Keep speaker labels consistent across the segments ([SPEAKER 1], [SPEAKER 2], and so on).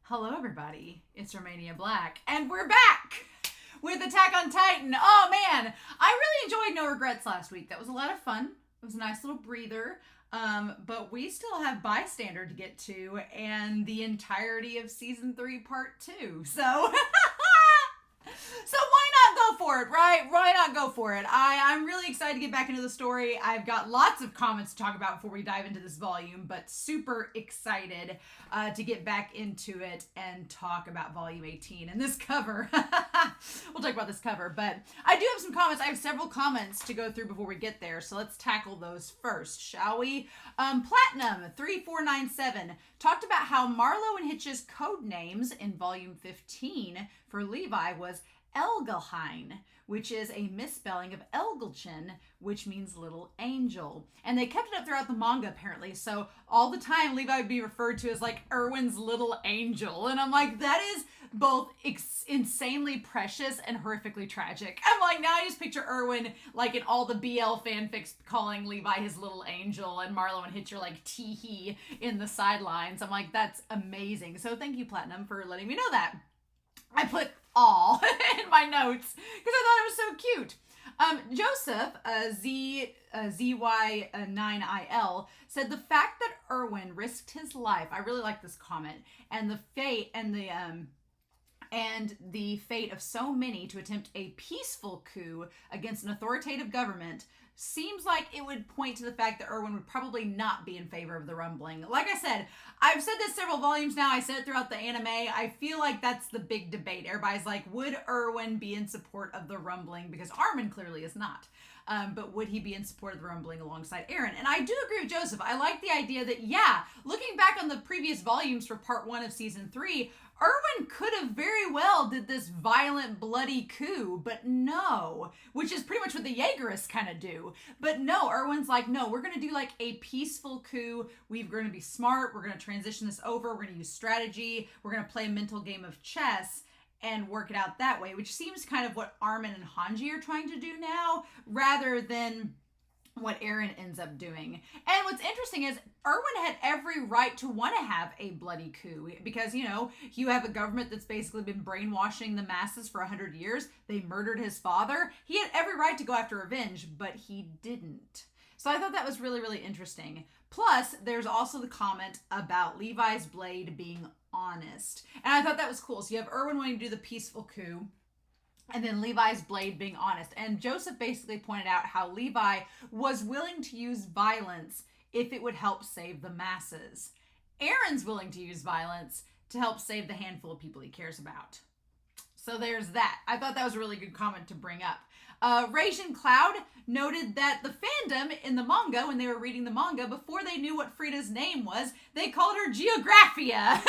[SPEAKER 1] Hello everybody, it's Romania Black, and we're back with Attack on Titan. Oh man, I really enjoyed No Regrets last week. That was a lot of fun. It was a nice little breather. But we still have Bystander to get to, and the entirety of Season 3, Part 2. So... So why not go for it, right? Why not go for it? I'm really excited to get back into the story. I've got lots of comments to talk about before we dive into this volume, but super excited to get back into it and talk about Volume 18 and this cover. We'll talk about this cover, but I do have some comments. I have several comments to go through before we get there, so let's tackle those first, shall we? Platinum3497 talked about how Marlowe and Hitch's code names in Volume 15 for Levi was Elgelheim, which is a misspelling of Elgelchin, which means little angel. And they kept it up throughout the manga, apparently. So all the time, Levi would be referred to as like Erwin's little angel. And I'm like, that is both insanely precious and horrifically tragic. I'm like, now I just picture Erwin like in all the BL fanfics calling Levi his little angel, and Marlowe and Hitch are like tee-hee in the sidelines. I'm like, that's amazing. So thank you, Platinum, for letting me know that. I put all in my notes because I thought it was so cute. Joseph, ZY9IL, said the fact that Erwin risked his life, I really like this comment, and the fate of so many to attempt a peaceful coup against an authoritative government seems like it would point to the fact that Erwin would probably not be in favor of the rumbling. Like I said, I've said this several volumes now. I said it throughout the anime. I feel like that's the big debate. Everybody's like, would Erwin be in support of the rumbling? Because Armin clearly is not. But would he be in support of the rumbling alongside Eren? And I do agree with Joseph. I like the idea that, yeah, looking back on the previous volumes for part 1 of season 3, Erwin could have very well did this violent, bloody coup, but no, which is pretty much what the Jaegerists kind of do. But no, Erwin's like, no, we're going to do like a peaceful coup. We're going to be smart. We're going to transition this over. We're going to use strategy. We're going to play a mental game of chess and work it out that way, which seems kind of what Armin and Hanji are trying to do now, rather than what Eren ends up doing. And what's interesting is Erwin had every right to want to have a bloody coup because, you know, you have a government that's basically been brainwashing the masses for 100 years. They murdered his father. He had every right to go after revenge, but he didn't. So I thought that was really, really interesting. Plus, there's also the comment about Levi's blade being honest. And I thought that was cool. So you have Erwin wanting to do the peaceful coup, and then Levi's blade being honest. And Joseph basically pointed out how Levi was willing to use violence if it would help save the masses. Eren's willing to use violence to help save the handful of people he cares about. So there's that. I thought that was a really good comment to bring up. Rasian Cloud noted that the fandom in the manga, when they were reading the manga, before they knew what Frida's name was, they called her Geographia.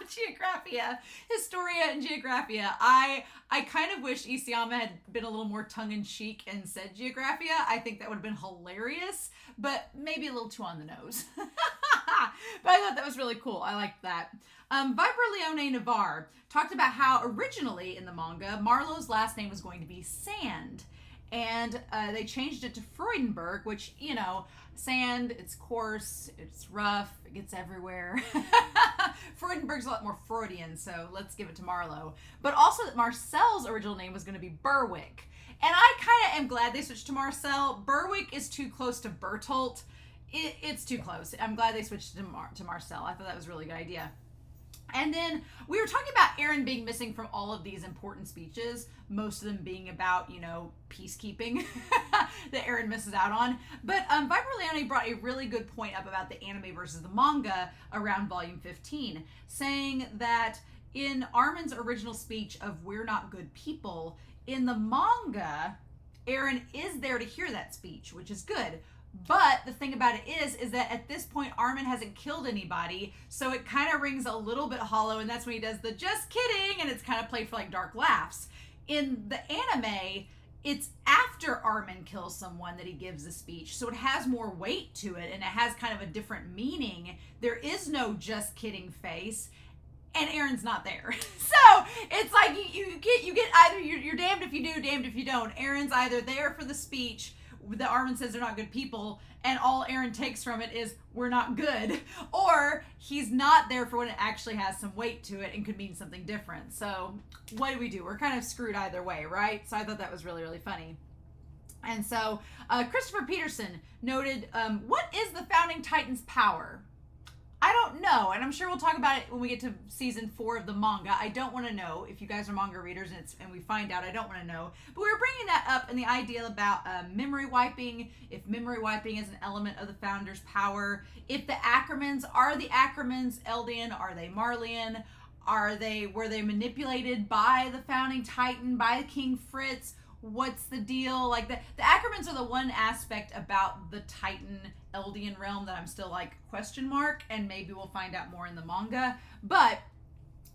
[SPEAKER 1] Geographia. Historia and Geographia. I kind of wish Isayama had been a little more tongue-in-cheek and said Geographia. I think that would have been hilarious, but maybe a little too on the nose. But I thought that was really cool. I liked that. Viper Leone Navarre talked about how originally in the manga, Marlowe's last name was going to be Sand. And they changed it to Freudenberg, which, you know, sand, it's coarse, it's rough, it gets everywhere. Freudenberg's a lot more Freudian, so let's give it to Marlowe. But also that Marcel's original name was going to be Berwick. And I kind of am glad they switched to Marcel. Berwick is too close to Bertolt. It's too close. I'm glad they switched to Marcel. I thought that was a really good idea. And then we were talking about Eren being missing from all of these important speeches, most of them being about, you know, peacekeeping that Eren misses out on. But Viper Leone brought a really good point up about the anime versus the manga around volume 15, saying that in Armin's original speech of "We're not good people," in the manga, Eren is there to hear that speech, which is good. But the thing about it is that at this point, Armin hasn't killed anybody, so it kind of rings a little bit hollow, and that's when he does the "just kidding," and it's kind of played for like dark laughs. In the anime, it's after Armin kills someone that he gives the speech, so it has more weight to it, and it has kind of a different meaning. There is no "just kidding" face, and Eren's not there. So it's like you get either you're damned if you do, damned if you don't. Eren's either there for the speech, that Armin says they're not good people, and all Eren takes from it is we're not good, or he's not there for when it actually has some weight to it and could mean something different. So what do? We're kind of screwed either way, right? So I thought that was really, really funny. And so Christopher Peterson noted, what is the Founding Titan's power? I don't know, and I'm sure we'll talk about it when we get to season 4 of the manga. I don't want to know. If you guys are manga readers and we find out, I don't want to know. But we were bringing that up in the idea about memory wiping, if memory wiping is an element of the Founder's power, if the Ackermans, are the Ackermans Eldian, are they Marleyan, were they manipulated by the Founding Titan, by King Fritz? What's the deal? Like the Ackermans are the one aspect about the Titan Eldian realm that I'm still like question mark, and maybe we'll find out more in the manga. But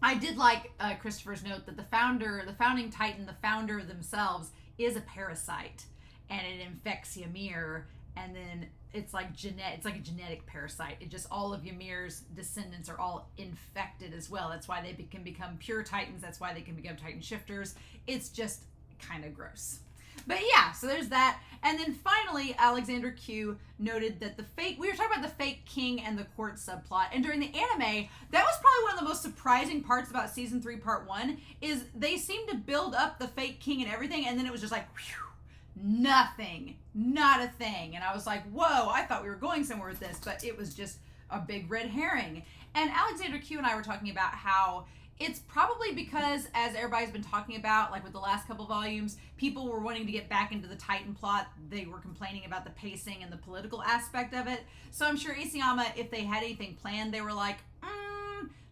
[SPEAKER 1] I did like Christopher's note that the Founding Titan, the founder themselves, is a parasite, and it infects Ymir, and then it's like a genetic parasite. It just, all of Ymir's descendants are all infected as well. That's why they can become pure Titans. That's why they can become Titan shifters. It's just kind of gross. But yeah, so there's that. And then finally, Alexander Q noted that we were talking about the fake king and the court subplot, and during the anime, that was probably one of the most surprising parts about season 3 part 1, is they seemed to build up the fake king and everything, and then it was just like, whew, nothing, not a thing. And I was like, whoa, I thought we were going somewhere with this, but it was just a big red herring. And Alexander Q and I were talking about how it's probably because, as everybody's been talking about, like with the last couple volumes, people were wanting to get back into the Titan plot. They were complaining about the pacing and the political aspect of it. So I'm sure Isayama, if they had anything planned, they were like,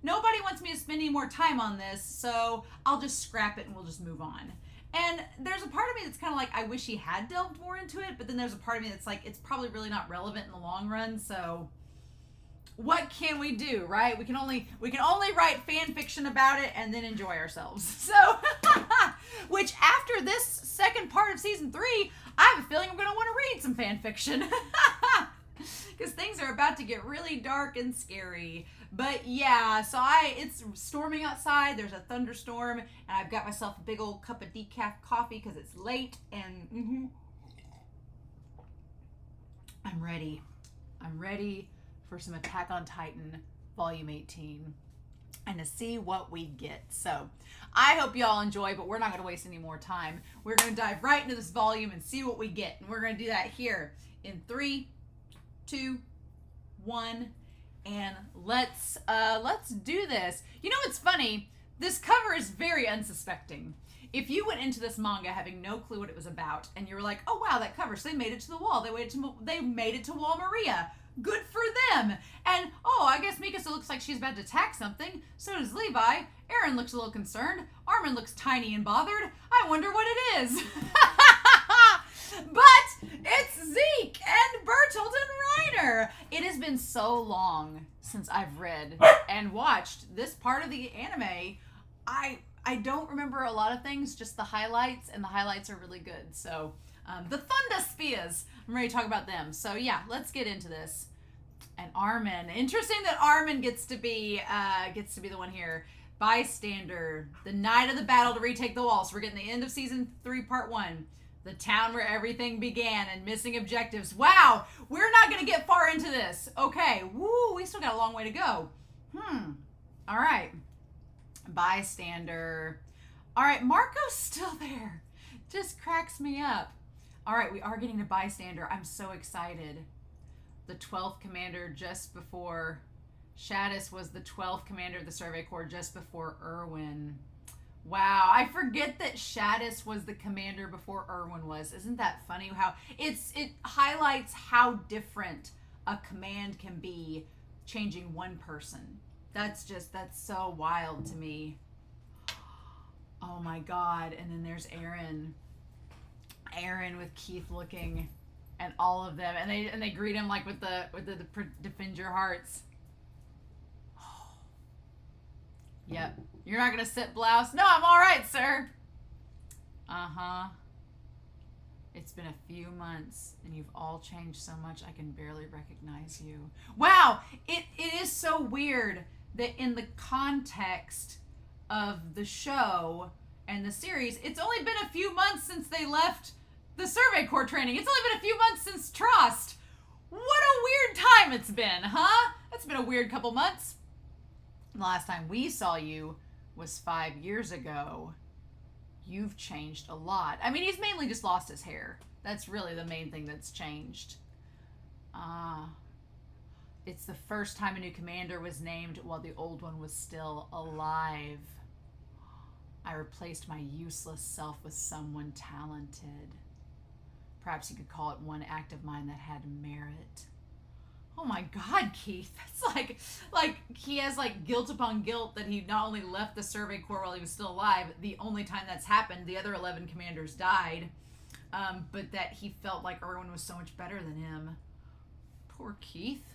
[SPEAKER 1] nobody wants me to spend any more time on this, so I'll just scrap it and we'll just move on. And there's a part of me that's kind of like, I wish he had delved more into it, but then there's a part of me that's like, it's probably really not relevant in the long run, so what can we do, right? We can only write fan fiction about it and then enjoy ourselves. So, which after this second part of season 3, I have a feeling I'm going to want to read some fan fiction. Because things are about to get really dark and scary. But yeah, so it's storming outside. There's a thunderstorm, and I've got myself a big old cup of decaf coffee because it's late, and I'm ready. I'm ready for some Attack on Titan Volume 18 and to see what we get. So I hope you all enjoy, but we're not going to waste any more time. We're going to dive right into this volume and see what we get. And we're going to do that here in 3, 2, 1, and let's do this. You know what's funny? This cover is very unsuspecting. If you went into this manga having no clue what it was about, and you were like, oh wow, that cover, so they made it to the wall. They made it to Wall Maria. Good for them. And, oh, I guess Mikasa looks like she's about to attack something. So does Levi. Eren looks a little concerned. Armin looks tiny and bothered. I wonder what it is. But it's Zeke and Bertolt and Reiner. It has been so long since I've read and watched this part of the anime. I don't remember a lot of things, just the highlights, and the highlights are really good. So, the Thunder Spears, I'm ready to talk about them. So yeah, let's get into this. And Armin, interesting that Armin gets to be the one here. Bystander, the night of the battle to retake the wall. So we're getting the end of season 3, part 1. The town where everything began and missing objectives. Wow, we're not going to get far into this. Okay, woo, we still got a long way to go. All right. Bystander. All right, Marco's still there. Just cracks me up. All right, we are getting to Bystander. I'm so excited. The 12th commander just before... Shadis was the 12th commander of the Survey Corps just before Erwin. Wow, I forget that Shadis was the commander before Erwin was. Isn't that funny how it highlights how different a command can be changing one person. That's so wild to me. Oh my God. And then there's Eren. Eren with Keith looking, and all of them, and they greet him like with the defend your hearts. Yep. You're not gonna sit blouse? No, I'm all right, sir. It's been a few months, and you've all changed so much I can barely recognize you. Wow, it is so weird that in the context of the show and the series, it's only been a few months since they left the Survey Corps training. It's only been a few months since Trost. What a weird time it's been, huh? It's been a weird couple months. The last time we saw you was 5 years ago. You've changed a lot. I mean, he's mainly just lost his hair. That's really the main thing that's changed. It's the first time a new commander was named while the old one was still alive. I replaced my useless self with someone talented. Perhaps you could call it one act of mine that had merit. Oh my God, Keith. It's like he has like guilt upon guilt that he not only left the Survey Corps while he was still alive, the only time that's happened, the other 11 commanders died, but that he felt like Erwin was so much better than him. Poor Keith.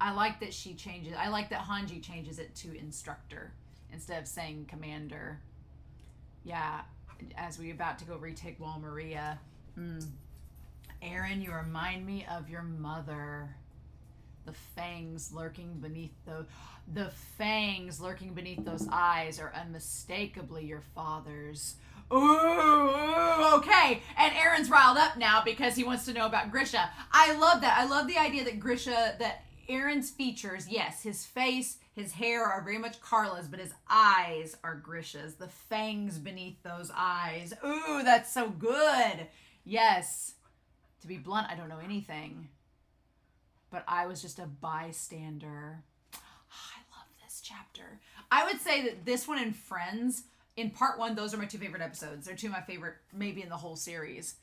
[SPEAKER 1] I like that she changes. I like that Hanji changes it to instructor instead of saying commander. Yeah, as we're about to go retake Wall Maria. Eren, you remind me of your mother. The fangs lurking beneath the fangs lurking beneath those eyes are unmistakably your father's. Ooh, okay. And Eren's riled up now because he wants to know about Grisha. I love that. I love the idea that that Eren's features, yes, his face, his hair are very much Carla's, but his eyes are Grisha's. The fangs beneath those eyes. Ooh, that's so good. Yes. To be blunt, I don't know anything. But I was just a bystander. I love this chapter. I would say that this one and Friends, in part 1, those are my 2 favorite episodes. They're 2 of my favorite, maybe in the whole series.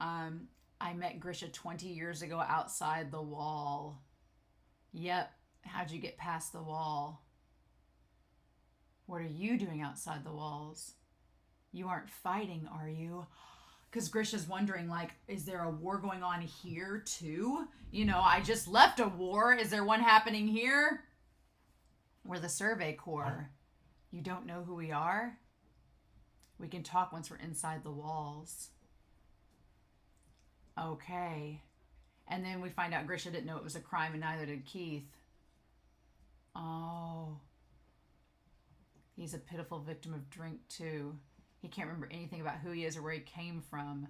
[SPEAKER 1] I met Grisha 20 years ago outside the wall. Yep. How'd you get past the wall? What are you doing outside the walls? You aren't fighting, are you? Because Grisha's wondering, like, is there a war going on here too? You know, I just left a war. Is there one happening here? We're the Survey Corps. You don't know who we are? We can talk once we're inside the walls. Okay. And then we find out Grisha didn't know it was a crime, and neither did Keith. Oh. He's a pitiful victim of drink, too. He can't remember anything about who he is or where he came from.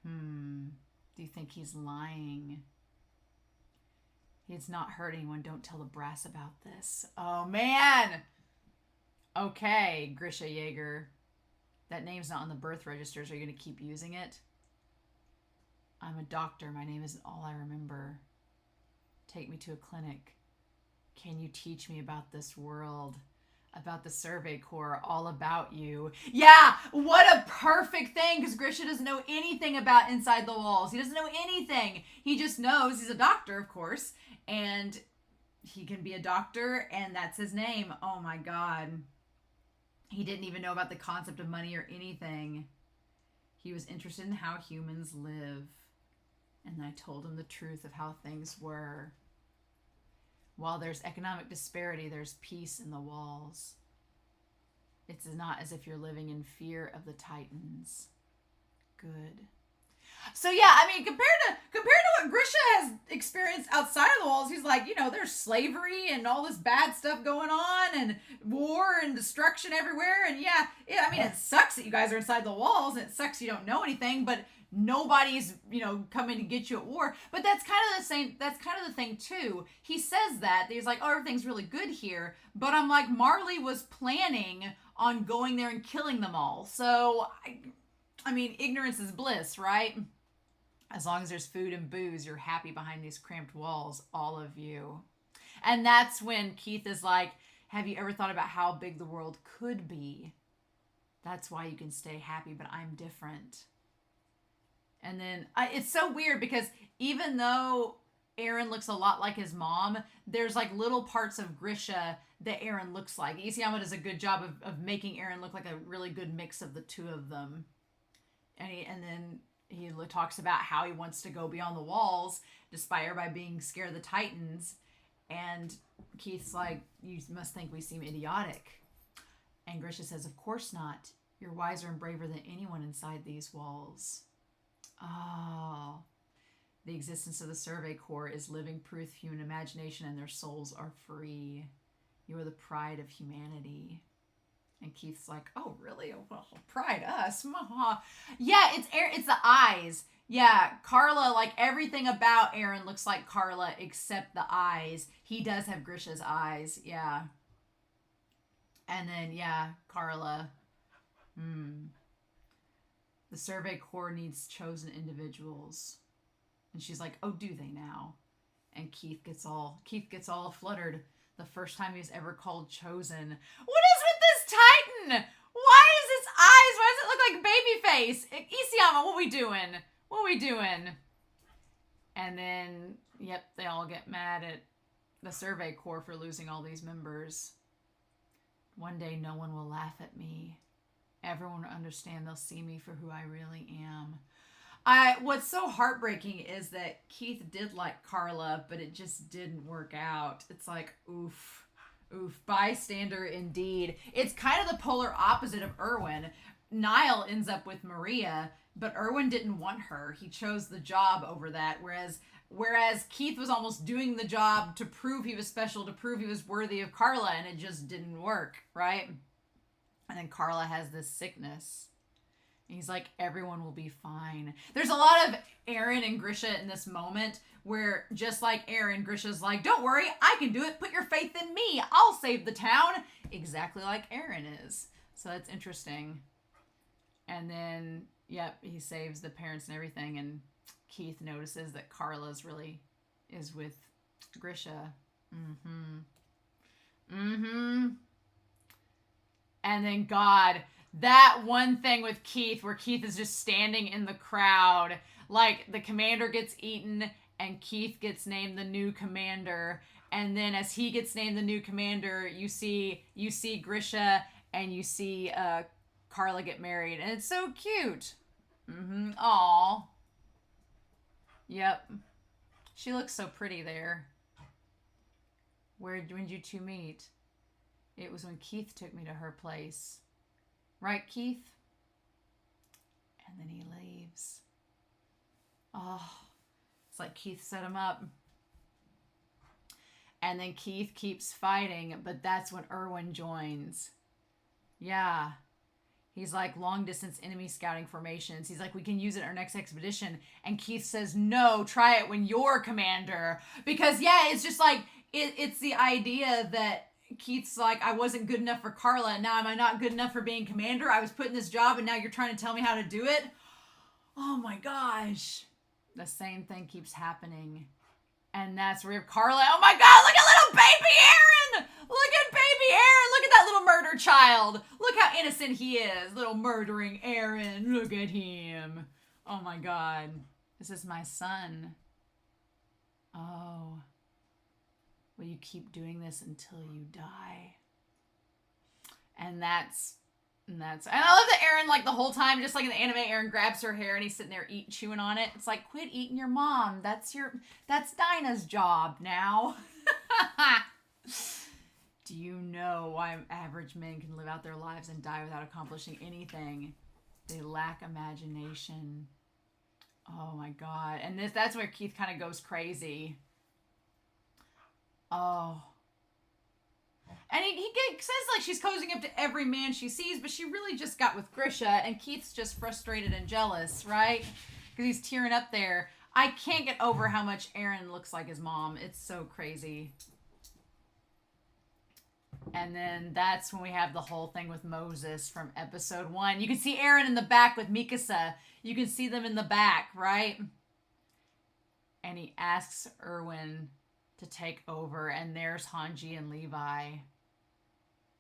[SPEAKER 1] Do you think he's lying? He's not hurt anyone. Don't tell the brass about this. Oh, man! Okay, Grisha Jaeger. That name's not on the birth registers. Are you going to keep using it? I'm a doctor. My name isn't all I remember. Take me to a clinic. Can you teach me about this world? About the Survey Corps, all about you. Yeah, what a perfect thing, because Grisha doesn't know anything about inside the walls. He doesn't know anything. He just knows he's a doctor, of course, and he can be a doctor, and that's his name. Oh my God. He didn't even know about the concept of money or anything. He was interested in how humans live, and I told him the truth of how things were. While there's economic disparity, there's peace in the walls. It's not as if you're living in fear of the Titans. Good. So yeah, I mean, compared to what Grisha has experienced outside of the walls, he's like, you know, there's slavery and all this bad stuff going on and war and destruction everywhere. And yeah, I mean, it sucks that you guys are inside the walls, and it sucks you don't know anything, but nobody's, you know, coming to get you at war. But that's kind of the same, that's kind of the thing too. He says that, he's like, oh, everything's really good here. But I'm like, Marley was planning on going there and killing them all. So, I mean, ignorance is bliss, right? As long as there's food and booze, you're happy behind these cramped walls, all of you. And that's when Keith is like, have you ever thought about how big the world could be? That's why you can stay happy, but I'm different. And then it's so weird because even though Eren looks a lot like his mom, there's like little parts of Grisha that Eren looks like. Isayama does a good job of making Eren look like a really good mix of the two of them. And then he talks about how he wants to go beyond the walls despite everybody being scared of the Titans. And Keith's like, you must think we seem idiotic. And Grisha says, of course not. You're wiser and braver than anyone inside these walls. Oh, the existence of the Survey Corps is living proof human imagination and their souls are free. You are the pride of humanity. And Keith's like, oh, really? Oh, well, pride us. Yeah, it's the eyes. Yeah, Carla, like everything about Eren looks like Carla except the eyes. He does have Grisha's eyes. Yeah. And then, yeah, Carla. The Survey Corps needs chosen individuals. And she's like, oh, do they now? And Keith gets all fluttered the first time he's ever called chosen. What is with this Titan? Why is his eyes? Why does it look like Babyface? Isayama, what we doing? What we doing? And then, yep, they all get mad at the Survey Corps for losing all these members. One day no one will laugh at me. Everyone will understand. They'll see me for who I really am. What's so heartbreaking is that Keith did like Carla, but it just didn't work out. It's like, oof, bystander indeed. It's kind of the polar opposite of Erwin. Niall ends up with Maria, but Erwin didn't want her. He chose the job over that, whereas Keith was almost doing the job to prove he was special, to prove he was worthy of Carla, and it just didn't work, right? And then Carla has this sickness. He's like, everyone will be fine. There's a lot of Eren and Grisha in this moment where, just like Eren, Grisha's like, don't worry, I can do it. Put your faith in me. I'll save the town. Exactly like Eren is. So that's interesting. And then, yep, he saves the parents and everything. And Keith notices that Carla's really is with Grisha. And then, God, that one thing with Keith where Keith is just standing in the crowd, like the commander gets eaten and Keith gets named the new commander. And then as he gets named the new commander, you see Grisha and you see Carla get married. And it's so cute. Aw. Yep. She looks so pretty there. When did you two meet? It was when Keith took me to her place. Right, Keith? And then he leaves. Oh, it's like Keith set him up. And then Keith keeps fighting, but that's when Erwin joins. Yeah. He's like, long distance enemy scouting formations. He's like, we can use it in our next expedition. And Keith says, no, try it when you're commander. Because, yeah, it's just like, it's the idea that Keith's like, I wasn't good enough for Carla, and now am I not good enough for being commander? I was put in this job, and now you're trying to tell me how to do it? Oh my gosh. The same thing keeps happening. And that's where Carla, oh my God, look at little baby Eren! Look at baby Eren! Look at that little murder child! Look how innocent he is. Little murdering Eren. Look at him. Oh my God. This is my son. Oh. Will you keep doing this until you die? And that's and I love that Eren, like the whole time, just like in the anime, Eren grabs her hair and he's sitting there chewing on it. It's like, quit eating your mom. That's Dinah's job now. Do you know why average men can live out their lives and die without accomplishing anything? They lack imagination. Oh my God. And that's where Keith kind of goes crazy. Oh. And he says like she's cozying up to every man she sees, but she really just got with Grisha, and Keith's just frustrated and jealous, right? Because he's tearing up there. I can't get over how much Eren looks like his mom. It's so crazy. And then that's when we have the whole thing with Moses from episode 1. You can see Eren in the back with Mikasa. You can see them in the back, right? And he asks Erwin to take over, and there's Hanji and Levi.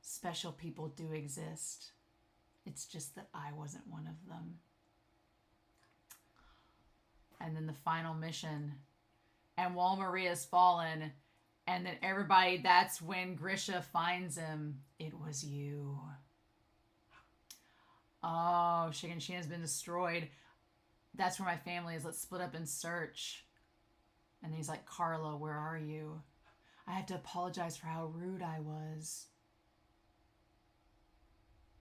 [SPEAKER 1] Special people do exist. It's just that I wasn't one of them. And then the final mission. And while Maria's fallen, and then everybody, that's when Grisha finds him. It was you. Oh, Shiganshina's been destroyed. That's where my family is. Let's split up and search. And he's like, Carla, where are you? I have to apologize for how rude I was.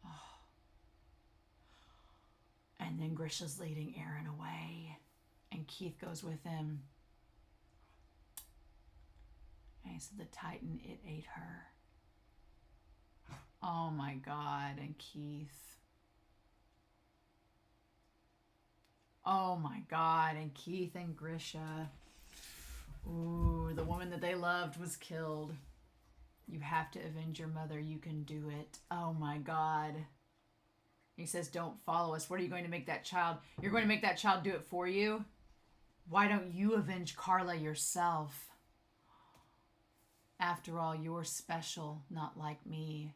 [SPEAKER 1] Oh. And then Grisha's leading Eren away. And Keith goes with him. And he said, the Titan, it ate her. Oh my God. And Keith. Oh my God. And Keith and Grisha. Ooh, the woman that they loved was killed. You have to avenge your mother. You can do it. Oh my God. He says, don't follow us. What are you going to make that child? You're going to make that child do it for you? Why don't you avenge Carla yourself? After all, you're special, not like me.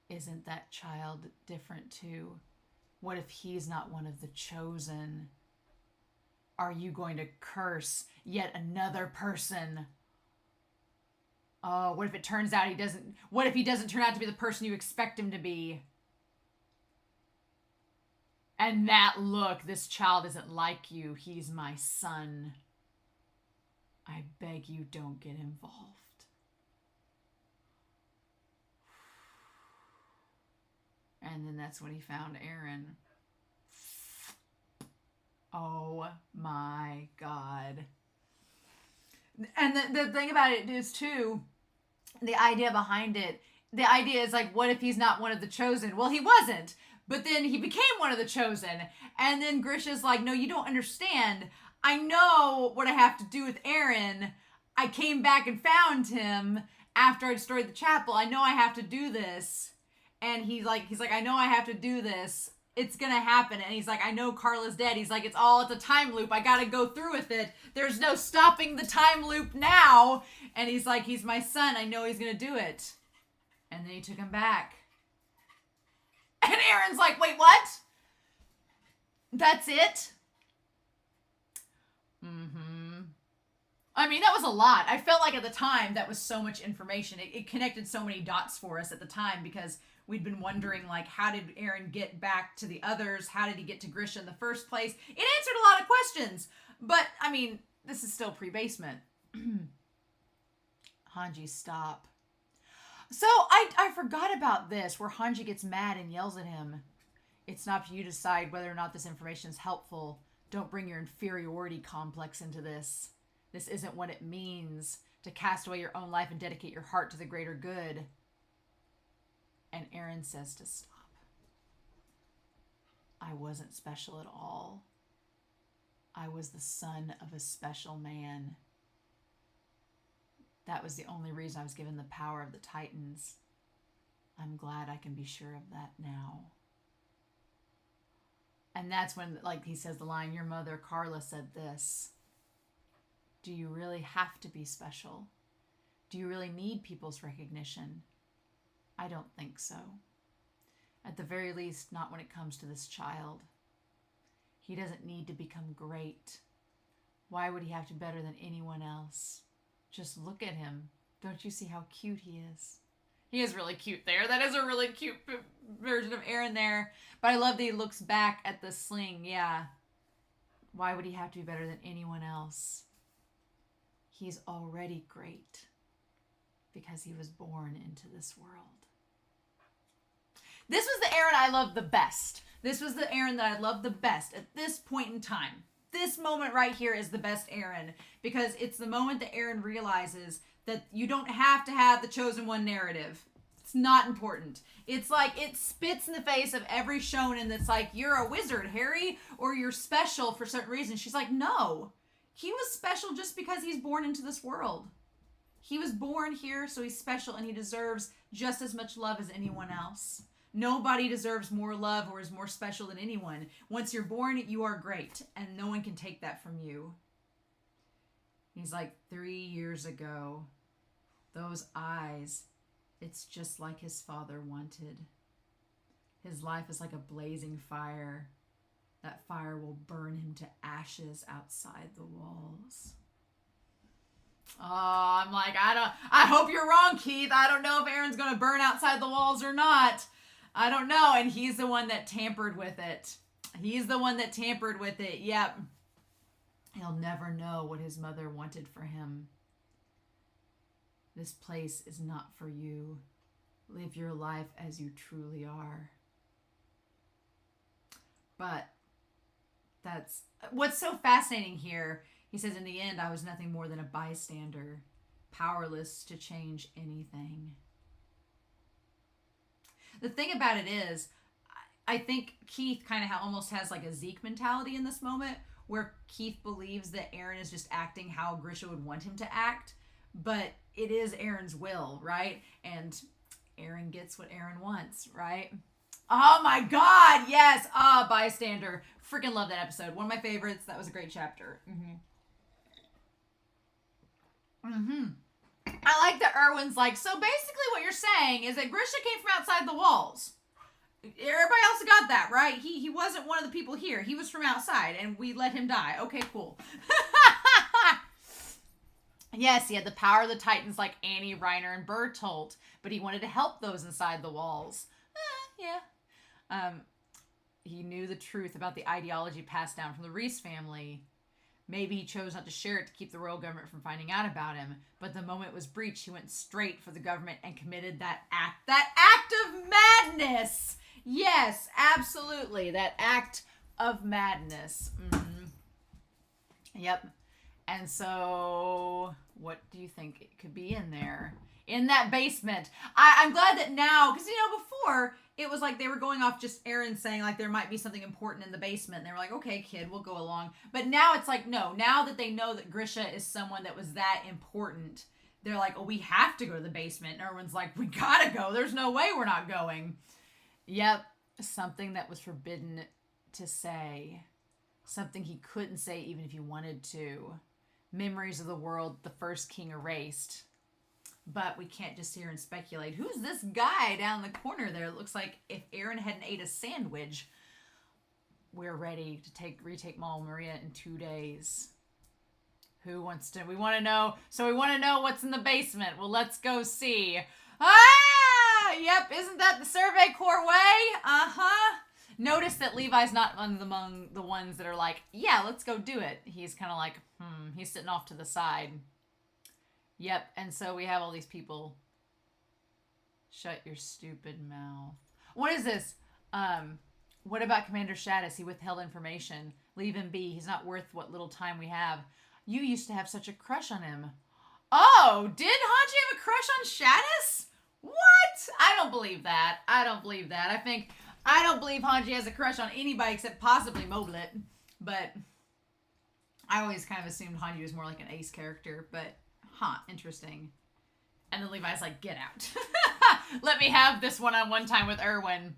[SPEAKER 1] Isn't that child different too? What if he's not one of the chosen? Are you going to curse yet another person? Oh, what if it turns out he doesn't... What if he doesn't turn out to be the person you expect him to be? And that look, this child isn't like you. He's my son. I beg you, don't get involved. And then that's when he found Eren. Oh my God. And the thing about it is, too, the idea behind it, the idea is like, what if he's not one of the chosen? Well, he wasn't. But then he became one of the chosen. And then Grisha's like, no, you don't understand. I know what I have to do with Eren. I came back and found him after I destroyed the chapel. I know I have to do this. And he's like, I know I have to do this. It's gonna happen. And he's like, I know Carla's dead. He's like, it's a time loop. I gotta go through with it. There's no stopping the time loop now. And he's like, he's my son. I know he's gonna do it. And then he took him back. And Eren's like, wait, what? That's it? I mean, that was a lot. I felt like at the time that was so much information. It connected so many dots for us at the time because we'd been wondering, like, how did Eren get back to the others? How did he get to Grisha in the first place? It answered a lot of questions. But, I mean, this is still pre-basement. Hanji, stop. So, I forgot about this, where Hanji gets mad and yells at him. It's not for you to decide whether or not this information is helpful. Don't bring your inferiority complex into this. This isn't what it means to cast away your own life and dedicate your heart to the greater good. And Eren says to stop. I wasn't special at all. I was the son of a special man. That was the only reason I was given the power of the Titans. I'm glad I can be sure of that now. And that's when, like, he says the line, your mother, Carla, said this. Do you really have to be special? Do you really need people's recognition? I don't think so. At the very least, not when it comes to this child. He doesn't need to become great. Why would he have to be better than anyone else? Just look at him. Don't you see how cute he is? He is really cute there. That is a really cute version of Eren there. But I love that he looks back at the sling. Yeah. Why would he have to be better than anyone else? He's already great because he was born into this world. This was the Eren I loved the best. This was the Eren that I loved the best at this point in time. This moment right here is the best Eren because it's the moment that Eren realizes that you don't have to have the chosen one narrative. It's not important. It's like it spits in the face of every shonen that's like, you're a wizard, Harry, or you're special for certain reasons. She's like, no. He was special just because he's born into this world. He was born here, so he's special, and he deserves just as much love as anyone else. Nobody deserves more love or is more special than anyone. Once you're born, you are great, and no one can take that from you. He's like, 3 years ago, those eyes, it's just like his father wanted. His life is like a blazing fire. That fire will burn him to ashes outside the walls. Oh, I'm like, I hope you're wrong, Keith. I don't know if Eren's going to burn outside the walls or not. I don't know. And he's the one that tampered with it. He's the one that tampered with it. Yep. He'll never know what his mother wanted for him. This place is not for you. Live your life as you truly are. But that's what's so fascinating here. He says, in the end, I was nothing more than a bystander, powerless to change anything. The thing about it is, I think Keith kind of almost has like a Zeke mentality in this moment, where Keith believes that Eren is just acting how Grisha would want him to act, but it is Eren's will, right? And Eren gets what Eren wants, right? Oh my god, yes! Bystander. Freaking love that episode. One of my favorites. That was a great chapter. I like that Erwin's like, so basically what you're saying is that Grisha came from outside the walls. Everybody else got that, right? He wasn't one of the people here. He was from outside, and we let him die. Okay, cool. Yes, he had the power of the Titans like Annie, Reiner, and Bertolt, but he wanted to help those inside the walls. Yeah. He knew the truth about the ideology passed down from the Reese family. Maybe he chose not to share it to keep the royal government from finding out about him, but the moment it was breached, he went straight for the government and committed that act of madness. Yes, absolutely. That act of madness. Yep. And so, what do you think it could be in there? In that basement. I'm glad that now, because, before, it was like they were going off just Eren saying, like, there might be something important in the basement. And they were like, okay, kid, we'll go along. But now it's like, no. Now that they know that Grisha is someone that was that important, they're like, oh, we have to go to the basement. And Erwin's like, we gotta go. There's no way we're not going. Yep. Something that was forbidden to say. Something he couldn't say even if he wanted to. Memories of the world the first king erased. But we can't just sit here and speculate. Who's this guy down the corner there? It looks like if Eren hadn't ate a sandwich, we're ready to retake Mall Maria in 2 days. Who wants to? We want to know. So we want to know what's in the basement. Well, let's go see. Yep. Isn't that the Survey Corps way? Notice that Levi's not among the ones that are like, yeah, let's go do it. He's kind of like, he's sitting off to the side. Yep, and so we have all these people. Shut your stupid mouth. What is this? What about Commander Shaddis? He withheld information. Leave him be. He's not worth what little time we have. You used to have such a crush on him. Oh, did Hanji have a crush on Shaddis? What? I don't believe that. I don't believe that. I don't believe Hanji has a crush on anybody except possibly Moblit. But I always kind of assumed Hanji was more like an ace character, but interesting. And then Levi's like, get out. Let me have this one-on-one time with Erwin.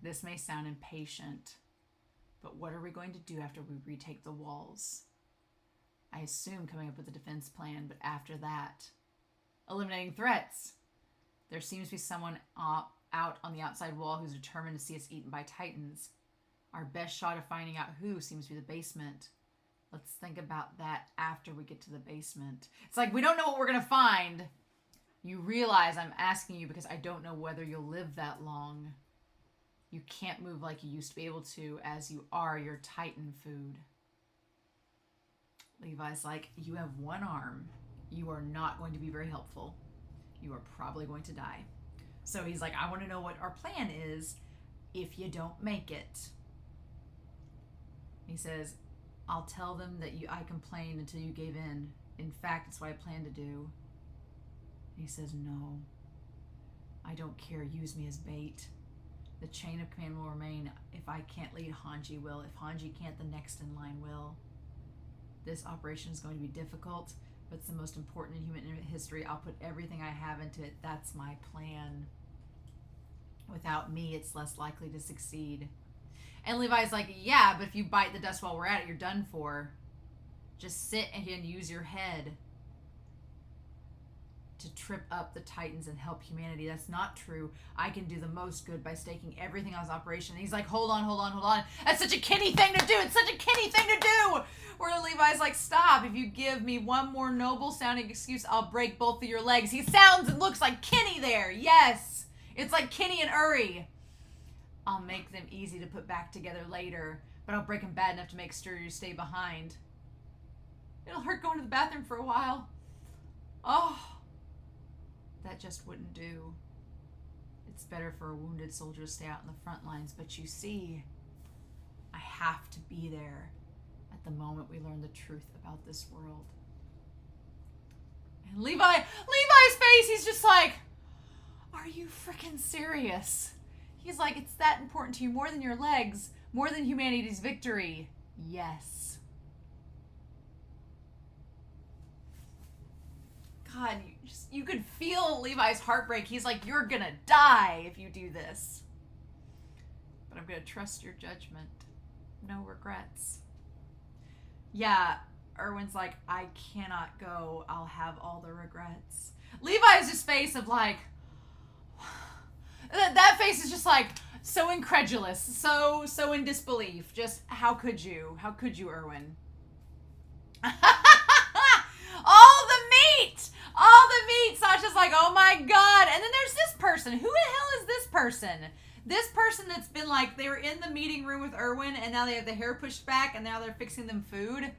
[SPEAKER 1] This may sound impatient, but what are we going to do after we retake the walls? I assume coming up with a defense plan, but after that, eliminating threats. There seems to be someone out on the outside wall who's determined to see us eaten by Titans. Our best shot of finding out who seems to be the basement. Let's think about that after we get to the basement. It's like, we don't know what we're going to find. You realize I'm asking you because I don't know whether you'll live that long. You can't move like you used to be able to, as you are your Titan food. Levi's like, you have one arm. You are not going to be very helpful. You are probably going to die. So he's like, I want to know what our plan is if you don't make it. He says, I'll tell them that I complained until you gave in. In fact, it's what I plan to do. He says, no. I don't care. Use me as bait. The chain of command will remain. If I can't lead, Hanji will. If Hanji can't, the next in line will. This operation is going to be difficult, but it's the most important in human history. I'll put everything I have into it. That's my plan. Without me, it's less likely to succeed. And Levi's like, yeah, but if you bite the dust while we're at it, you're done for. Just sit and use your head to trip up the Titans and help humanity. That's not true. I can do the most good by staking everything on his operation. And he's like, hold on. That's such a Kenny thing to do. It's such a Kenny thing to do. Where Levi's like, stop. If you give me one more noble sounding excuse, I'll break both of your legs. He sounds and looks like Kenny there. Yes. It's like Kenny and Uri. I'll make them easy to put back together later, but I'll break them bad enough to make sure you stay behind. It'll hurt going to the bathroom for a while. Oh, that just wouldn't do. It's better for a wounded soldier to stay out in the front lines, but you see, I have to be there at the moment we learn the truth about this world. And Levi's face, he's just like, are are you freaking serious? He's like, it's that important to you more than your legs, more than humanity's victory. Yes. God, you could feel Levi's heartbreak. He's like, you're gonna die if you do this. But I'm gonna trust your judgment. No regrets. Yeah, Erwin's like, I cannot go. I'll have all the regrets. Levi's just face of like, that face is just like so incredulous, so in disbelief. Just how could you? How could you, Erwin? All the meat! All the meat! Sasha's like, oh my god. And then there's this person. Who the hell is this person? This person that's been like, they were in the meeting room with Erwin and now they have the hair pushed back and now they're fixing them food.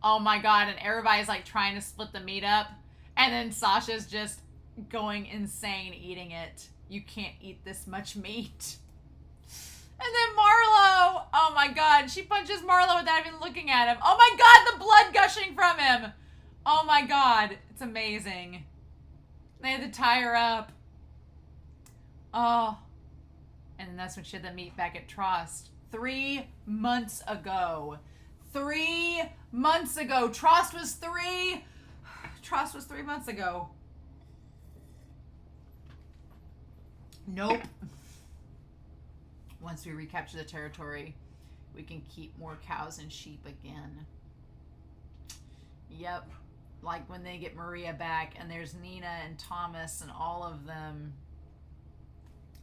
[SPEAKER 1] Oh my god. And everybody's like trying to split the meat up. And then Sasha's just going insane eating it. You can't eat this much meat. And then Marlo. Oh my god. She punches Marlo without even looking at him. Oh my god. The blood gushing from him. Oh my god. It's amazing. They had to tie her up. Oh. And then that's when she had the meet back at Trost. 3 months ago. 3 months ago. Trost was 3 months ago. Nope. Once we recapture the territory, we can keep more cows and sheep again. Yep. Like when they get Maria back and there's Nina and Thomas and all of them.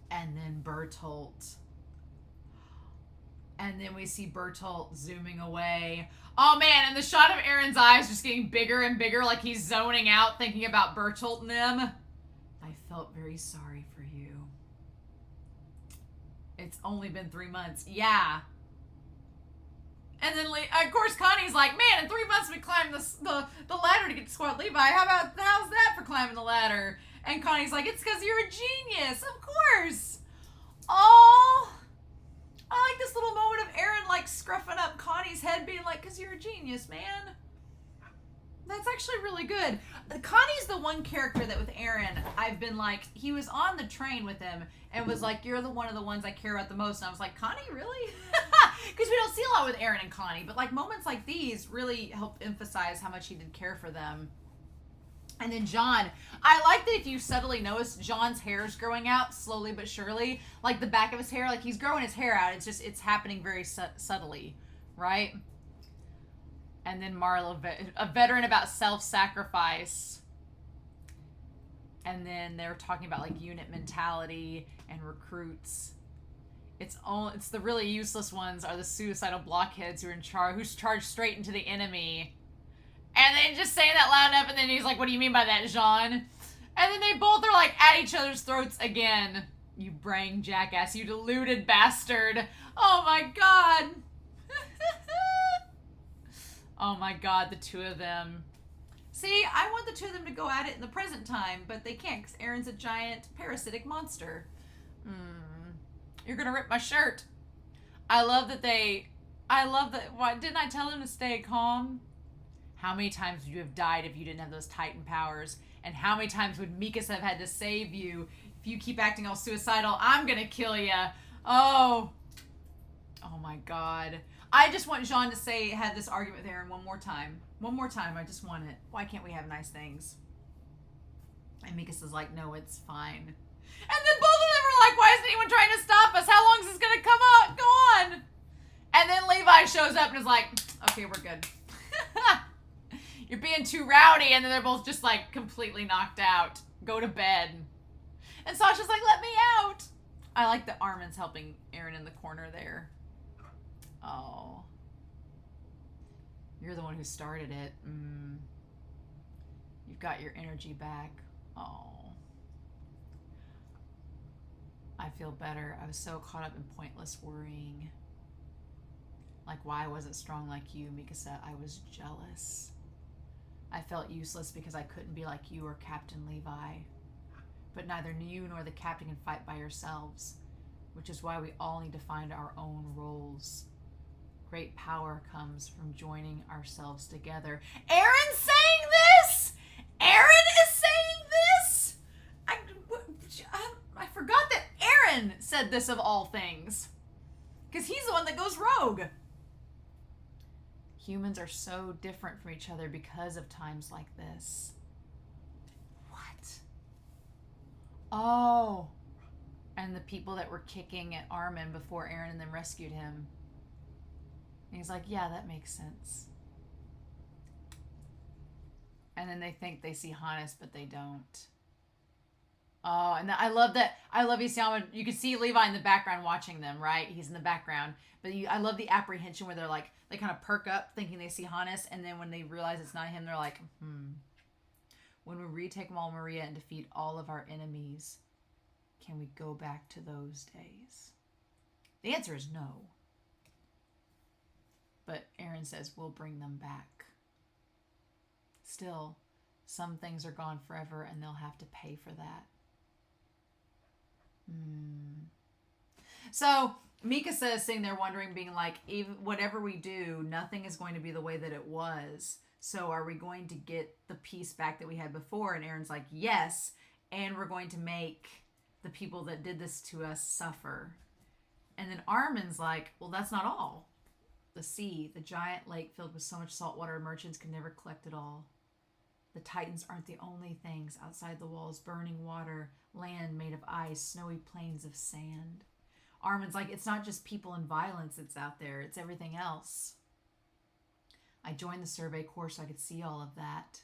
[SPEAKER 1] And then Bertolt. And then we see Bertolt zooming away. Oh man, and the shot of Eren's eyes just getting bigger and bigger, like he's zoning out thinking about Bertolt and them. I felt very sorry for you. It's only been 3 months. Yeah. And then, of course, Connie's like, man, in 3 months we climbed the ladder to get to Squad Levi. How's that for climbing the ladder? And Connie's like, it's because you're a genius. Of course. Oh, I like this little moment of Eren, like, scruffing up Connie's head, being like, because you're a genius, man. That's actually really good. Connie's the one character that with Eren, I've been like, he was on the train with him and was like, you're the one of the ones I care about the most. And I was like, Connie, really? Because we don't see a lot with Eren and Connie, but like moments like these really help emphasize how much he did care for them. And then John, I like that if you subtly notice, John's hair's growing out slowly but surely. Like the back of his hair, like he's growing his hair out. It's happening very subtly, right? And then Marlo, a veteran about self-sacrifice. And then they're talking about like unit mentality and recruits. It's the really useless ones are the suicidal blockheads who are who's charged straight into the enemy. And they just saying that loud enough, and then he's like, what do you mean by that, Jean? And then they both are like at each other's throats again. You brain jackass, you deluded bastard. Oh my god. Oh my god, the two of them. See, I want the two of them to go at it in the present time, but they can't because Eren's a giant parasitic monster. You're gonna rip my shirt. I love that. Why didn't I tell him to stay calm? How many times would you have died if you didn't have those Titan powers? And how many times would Mikasa have had to save you? If you keep acting all suicidal, I'm gonna kill ya. Oh my god. I just want Jean to have this argument with Eren one more time. One more time, I just want it. Why can't we have nice things? And Mikasa's like, no, it's fine. And then both of them are like, why isn't anyone trying to stop us? How long is this gonna go on? And then Levi shows up and is like, okay, we're good. You're being too rowdy. And then they're both just like completely knocked out. Go to bed. And Sasha's like, let me out. I like that Armin's helping Eren in the corner there. Oh. You're the one who started it. You've got your energy back. Oh. I feel better. I was so caught up in pointless worrying. Like, why I wasn't strong like you, Mikasa. I was jealous. I felt useless because I couldn't be like you or Captain Levi. But neither you nor the captain can fight by yourselves, which is why we all need to find our own roles. Great power comes from joining ourselves together. Eren's saying this? Eren is saying this? said this of all things. Because he's the one that goes rogue. Humans are so different from each other because of times like this. What? Oh. And the people that were kicking at Armin before Eren and them rescued him. And he's like, yeah, that makes sense. And then they think they see Hannes, but they don't. Oh, and I love that. I love Isayama. You can see Levi in the background watching them, right? He's in the background. But I love the apprehension where they're like, they kind of perk up thinking they see Hannes. And then when they realize it's not him, they're like, When we retake Wall Maria and defeat all of our enemies, can we go back to those days? The answer is no. But Eren says, we'll bring them back. Still, some things are gone forever and they'll have to pay for that. So Mikasa is sitting there wondering, being like, even whatever we do, nothing is going to be the way that it was. So are we going to get the peace back that we had before? And Eren's like, yes. And we're going to make the people that did this to us suffer. And then Armin's like, well, that's not all. The sea, the giant lake filled with so much salt water, merchants could never collect it all. The Titans aren't the only things outside the walls. Burning water, land made of ice, snowy plains of sand. Armin's like, it's not just people and violence that's out there. It's everything else. I joined the survey corps so I could see all of that.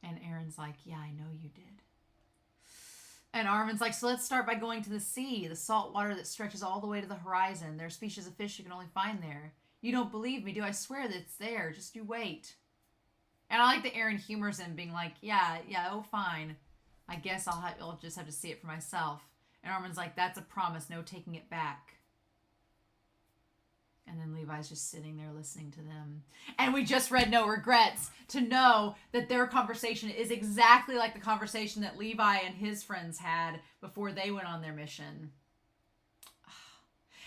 [SPEAKER 1] And Eren's like, yeah, I know you did. And Armin's like, so let's start by going to the sea, the salt water that stretches all the way to the horizon. There are species of fish you can only find there. You don't believe me, do I? Swear that it's there. Just you wait. And I like that Eren humors him, being like, yeah, oh, fine. I guess I'll just have to see it for myself. And Armin's like, that's a promise, no taking it back. And then Levi's just sitting there listening to them. And we just read No Regrets to know that their conversation is exactly like the conversation that Levi and his friends had before they went on their mission.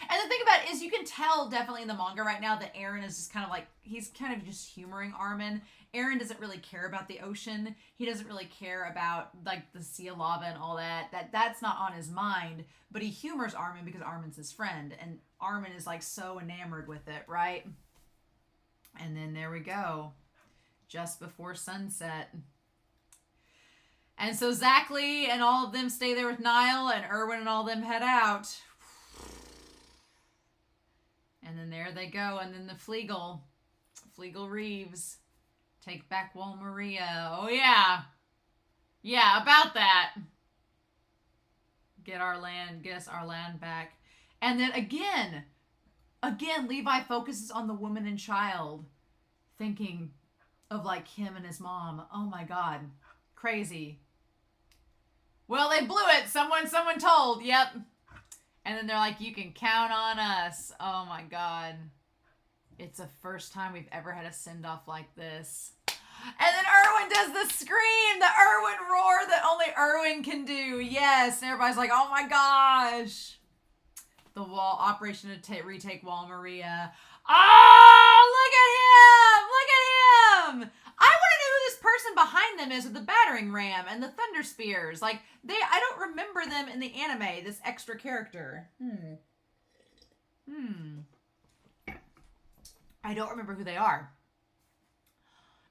[SPEAKER 1] And the thing about it is, you can tell definitely in the manga right now that Eren is just kind of like, he's kind of just humoring Armin. Eren doesn't really care about the ocean. He doesn't really care about like the sea of lava and all that. That's not on his mind. But he humors Armin because Armin's his friend. And Armin is like so enamored with it, right? And then there we go. Just before sunset. And so Zackley and all of them stay there with Niall, and Erwin and all of them head out. And then there they go. And then the Fleagle Reeves, take back Wall Maria. Oh, yeah. Yeah, about that. Get us our land back. And then again, Levi focuses on the woman and child, thinking of like him and his mom. Oh my God. Crazy. Well, they blew it. Someone told. Yep. And then they're like, you can count on us. Oh my God. It's the first time we've ever had a send-off like this. And then Erwin does the scream, the Erwin roar that only Erwin can do. Yes. And everybody's like, oh my gosh. The operation to retake Wall Maria. Oh, look at him. Look at him. I want to know who this person behind them is with the battering ram and the thunder spears. Like, I don't remember them in the anime, this extra character. I don't remember who they are.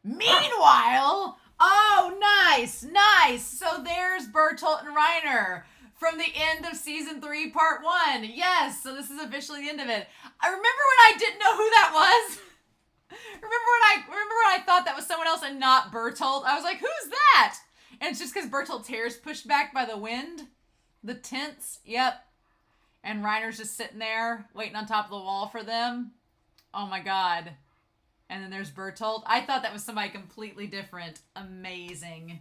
[SPEAKER 1] Meanwhile, oh, nice. So there's Bertolt and Reiner from the end of season 3, part 1. Yes, so this is officially the end of it. I remember when I didn't know who that was. Remember when I thought that was someone else and not Bertolt? I was like, who's that? And it's just because Bertolt's hair is pushed back by the wind. The tents, yep. And Reiner's just sitting there waiting on top of the wall for them. Oh my God. And then there's Bertolt. I thought that was somebody completely different. Amazing.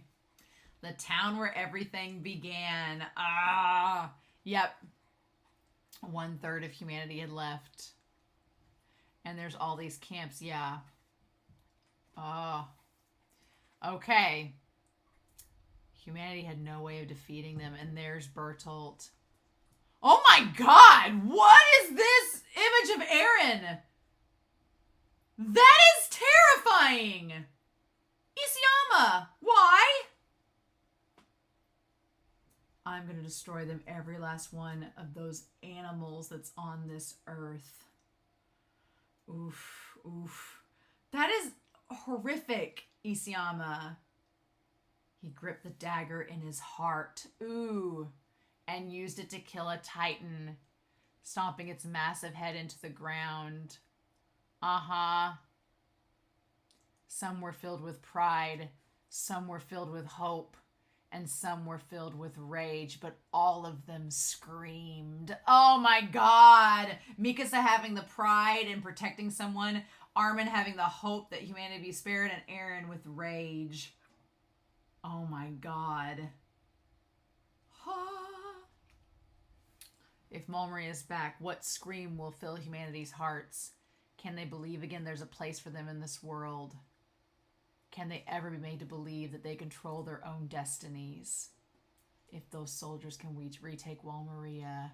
[SPEAKER 1] The town where everything began. Yep. 1/3 of humanity had left. And there's all these camps. Yeah. Oh. Okay. Humanity had no way of defeating them. And there's Bertolt. Oh my God! What is this image of Eren? That is terrifying! Isayama! Why? I'm going to destroy them, every last one of those animals that's on this earth. Oof, oof. That is horrific, Isayama. He gripped the dagger in his heart. Ooh. And used it to kill a titan, stomping its massive head into the ground. Uh-huh. Some were filled with pride. Some were filled with hope. And some were filled with rage, but all of them screamed. Oh my God. Mikasa having the pride and protecting someone. Armin having the hope that humanity be spared. And Eren with rage. Oh my God. If Malmarie is back, what scream will fill humanity's hearts? Can they believe again there's a place for them in this world? Can they ever be made to believe that they control their own destinies? If those soldiers can retake Walmaria.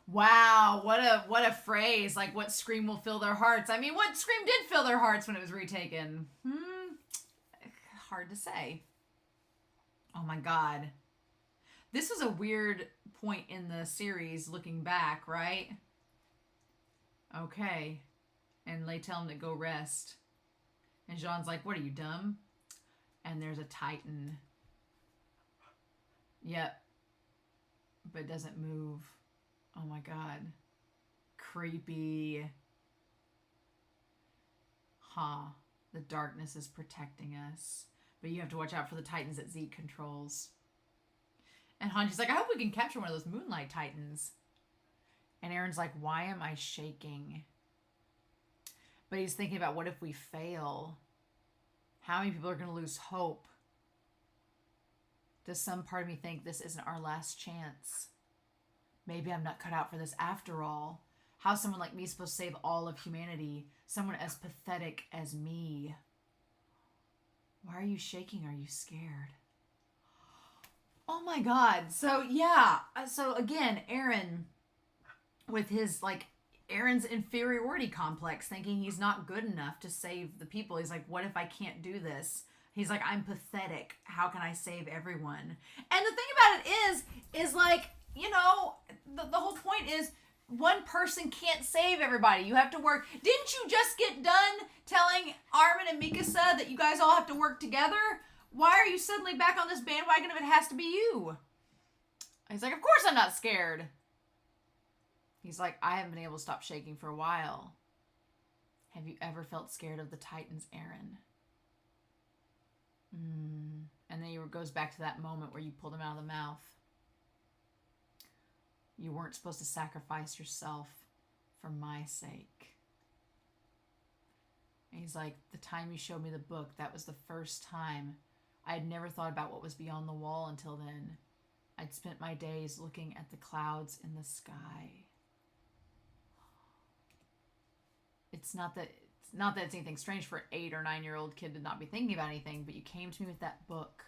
[SPEAKER 1] Wow, what a phrase. Like, what scream will fill their hearts? I mean, what scream did fill their hearts when it was retaken? Hard to say. Oh my God. This was a weird point in the series looking back, right? Okay. And they tell him to go rest. And Jean's like, what are you, dumb? And there's a titan. Yep. But it doesn't move. Oh my God. Creepy. Huh. The darkness is protecting us. But you have to watch out for the titans that Zeke controls. And Hanji's like, I hope we can capture one of those moonlight titans. And Eren's like, why am I shaking? But he's thinking about, what if we fail? How many people are going to lose hope? Does some part of me think this isn't our last chance? Maybe I'm not cut out for this after all. How's someone like me supposed to save all of humanity? Someone as pathetic as me. Why are you shaking? Are you scared? Oh my God. So yeah. So again, Eren with his Eren's inferiority complex, thinking he's not good enough to save the people. He's like, what if I can't do this? He's like, I'm pathetic. How can I save everyone? And the thing about it is like, you know, the whole point is one person can't save everybody. You have to work. Didn't you just get done telling Armin and Mikasa that you guys all have to work together? Why are you suddenly back on this bandwagon if it has to be you? He's like, of course I'm not scared. He's like, I haven't been able to stop shaking for a while. Have you ever felt scared of the Titans, Eren? And then he goes back to that moment where you pulled him out of the mouth. You weren't supposed to sacrifice yourself for my sake. And he's like, the time you showed me the book, that was the first time. I had never thought about what was beyond the wall until then. I'd spent my days looking at the clouds in the sky. It's not that it's anything strange for an 8 or 9-year-old kid to not be thinking about anything, but you came to me with that book.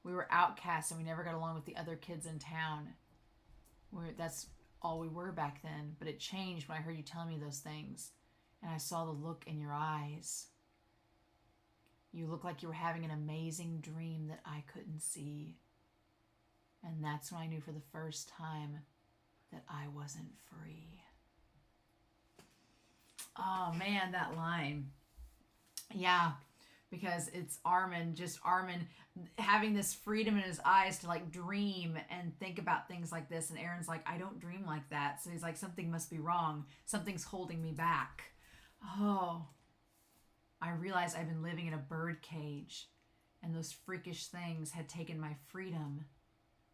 [SPEAKER 1] We were outcasts and we never got along with the other kids in town. That's all we were back then, but it changed when I heard you tell me those things, and I saw the look in your eyes. You looked like you were having an amazing dream that I couldn't see. And that's when I knew for the first time that I wasn't free. Oh man, that line. Yeah, because it's Armin having this freedom in his eyes to dream and think about things like this. And Eren's like, I don't dream like that. So he's like, something must be wrong. Something's holding me back. Oh, I realized I've been living in a bird cage and those freakish things had taken my freedom.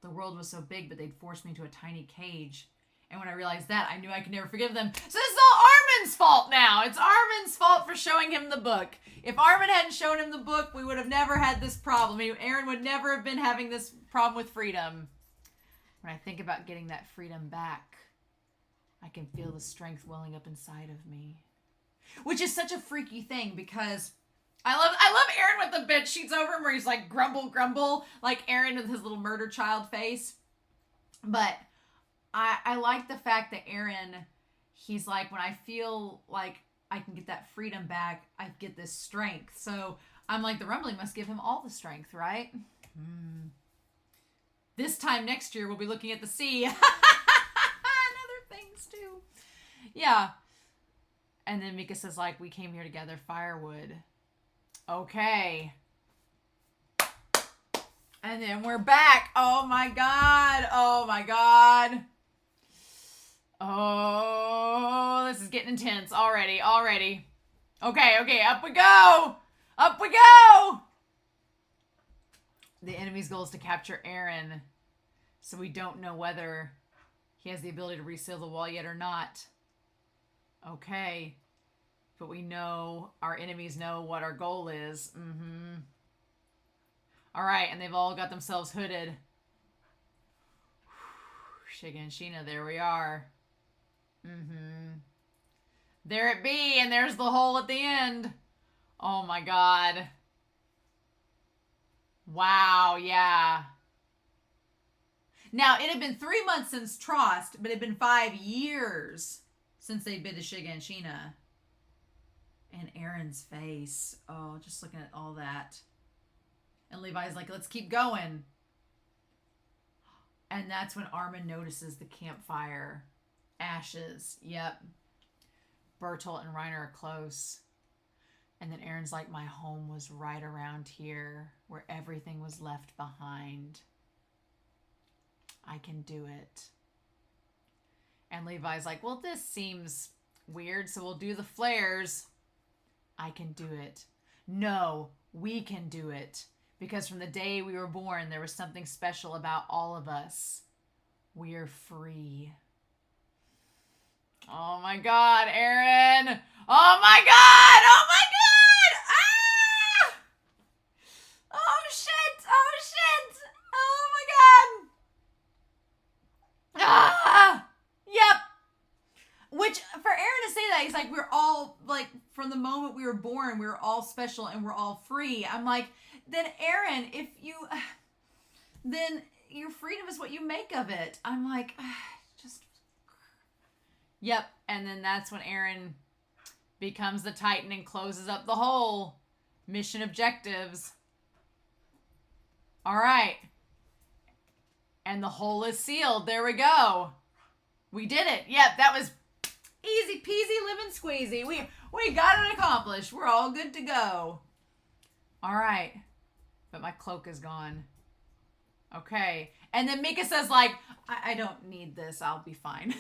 [SPEAKER 1] The world was so big, but they'd forced me into a tiny cage. And when I realized that, I knew I could never forgive them. So this is all Armin's fault now. It's Armin's fault for showing him the book. If Armin hadn't shown him the book, we would have never had this problem. Eren would never have been having this problem with freedom. When I think about getting that freedom back, I can feel the strength welling up inside of me. Which is such a freaky thing because I love Eren with the bed sheets over him where he's like grumble, grumble, like Eren with his little murder child face. But I like the fact that Eren, he's like, when I feel like I can get that freedom back, I get this strength. So I'm like, the rumbling must give him all the strength, right? This time next year, we'll be looking at the sea. And other things, too. Yeah. And then Mikasa's like, we came here to gather firewood. Okay. And then we're back. Oh, my God. Oh, my God. Oh, this is getting intense already. Okay, up we go. Up we go. The enemy's goal is to capture Eren. So we don't know whether he has the ability to reseal the wall yet or not. Okay. But we know, our enemies know what our goal is. Alright, and they've all got themselves hooded. Shiganshina, there we are. There it be, and there's the hole at the end. Oh my God. Wow, yeah. Now, it had been 3 months since Trost, but it had been 5 years since they'd been to Shiganshina. And Eren's face. Oh, just looking at all that. And Levi's like, let's keep going. And that's when Armin notices the campfire. Ashes. Yep. Bertolt and Reiner are close. And then Eren's like, my home was right around here, where everything was left behind. I can do it. And Levi's like, well, this seems weird, so we'll do the flares. I can do it. No, we can do it. Because from the day we were born, there was something special about all of us. We're free. Oh my God, Eren! Oh my God! Oh my God! Ah! Oh shit! Oh shit! Oh my God! Ah! Yep. Which, for Eren to say that, he's like, we're all, like, from the moment we were born, we were all special and we're all free. I'm like, then Eren, if you, then your freedom is what you make of it. I'm like, just, yep. And then that's when Eren becomes the Titan and closes up the hole. Mission objectives. All right. And the hole is sealed. There we go. We did it. Yep, that was easy peasy lemon squeezy. We got it accomplished. We're all good to go. All right. But my cloak is gone. Okay. And then Mikasa's like, I don't need this. I'll be fine.